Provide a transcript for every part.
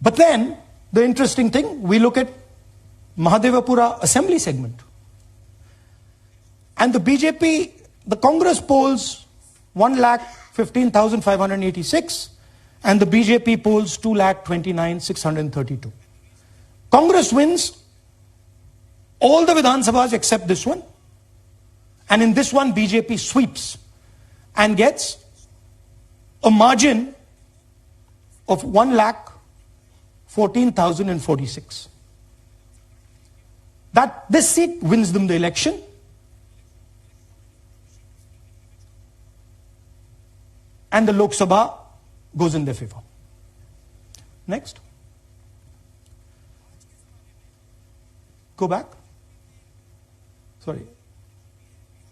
But then, the interesting thing, we look at Mahadevapura assembly segment. And the BJP, the Congress polls 1,15,586 and the BJP polls 2,29,632. Congress wins all the Vidhan Sabhas except this one. And in this one, BJP sweeps and gets a margin of 1,14,046. This seat wins them the election. And the Lok Sabha goes in their favor. Next. Go back. Sorry.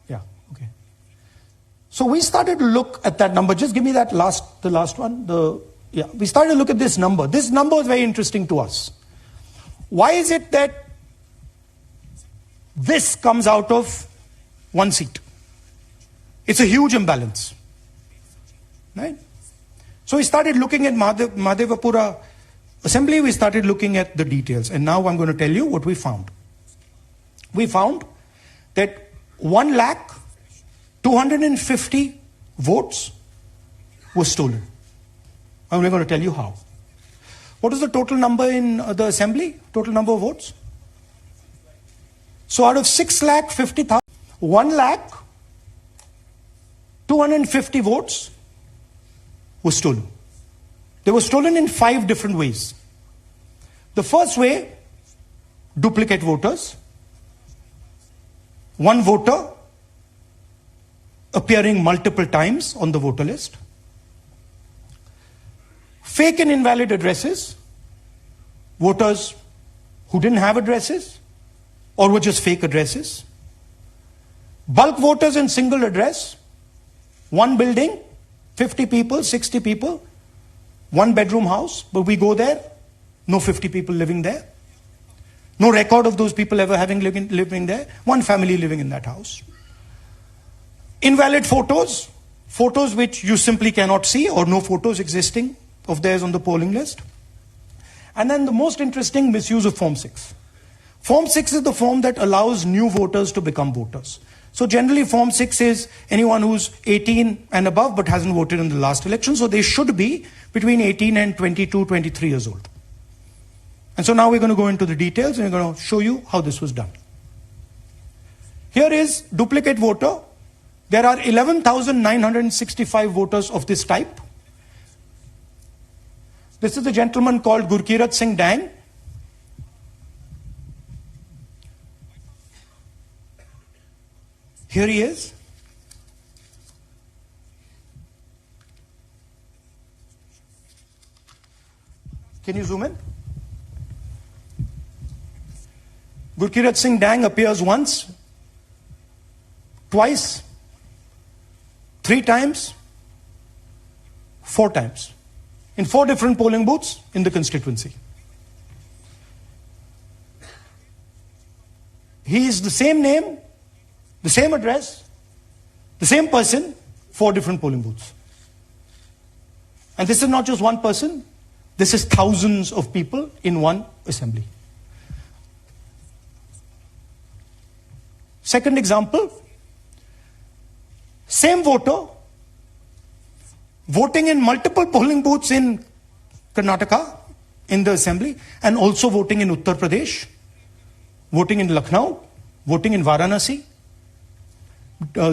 Yeah, okay. So we started to look at that number. Just give me that the last one. We started to look at this number. This number is very interesting to us. Why is it that this comes out of one seat? It's a huge imbalance. Right? So we started looking at Mahadevapura assembly, we started looking at the details. And now I'm going to tell you what we found. We found that 1,250,000 votes were stolen. I'm only going to tell you how. What is the total number in the assembly? Total number of votes? So out of 6,50,000, 1,250,000 votes were stolen. They were stolen in 5 different ways. The first way, duplicate voters. One voter appearing multiple times on the voter list. Fake and invalid addresses. Voters who didn't have addresses or were just fake addresses. Bulk voters in single address. One building, 50 people, 60 people, 1 bedroom house, but we go there, no 50 people living there. No record of those people ever having living there. One family living in that house. Invalid photos, photos which you simply cannot see or no photos existing of theirs on the polling list. And then the most interesting, misuse of Form 6. Form 6 is the form that allows new voters to become voters. So generally Form 6 is anyone who's 18 and above but hasn't voted in the last election. So they should be between 18 and 22, 23 years old. And so now we're going to go into the details and we're going to show you how this was done. Here is duplicate voter. There are 11,965 voters of this type. This is a gentleman called Gurkirat Singh Dang. Here he is. Can you zoom in? Gurkirat Singh Dang appears once, twice, 3 times, 4 times. In 4 different polling booths in the constituency. He is the same name, the same address, the same person, 4 different polling booths. And this is not just one person, this is thousands of people in one assembly. Second example, same voter, voting in multiple polling booths in Karnataka, in the assembly, and also voting in Uttar Pradesh, voting in Lucknow, voting in Varanasi.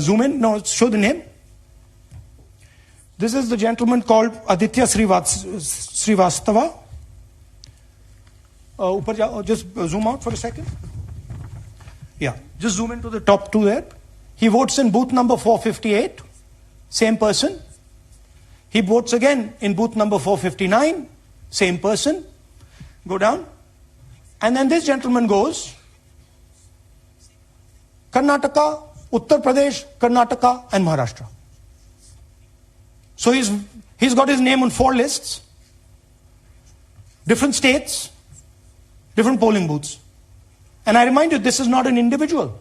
Zoom in, no, show the name. This is the gentleman called Aditya Srivastava. Just zoom out for a second. Yeah, just zoom into the top 2 there. He votes in booth number 458, same person. He votes again in booth number 459, same person. Go down. And then this gentleman goes, Karnataka, Uttar Pradesh, Karnataka and Maharashtra. So he's got his name on 4 lists, different states, different polling booths. And I remind you, this is not an individual.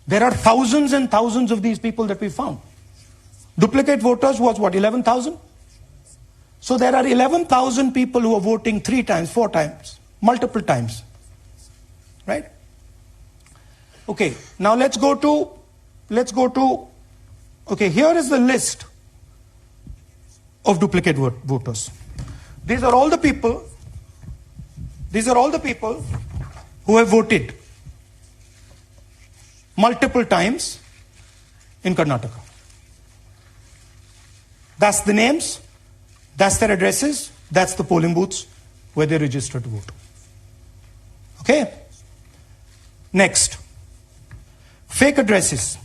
There are thousands and thousands of these people that we found. Duplicate voters was what, 11,000? So there are 11,000 people who are voting 3 times, 4 times, multiple times. Right? Okay, now let's go to, okay, here is the list of duplicate voters. These are all the people who have voted multiple times in Karnataka. That's the names, that's their addresses, that's the polling booths where they registered to vote. Okay? Next, fake addresses.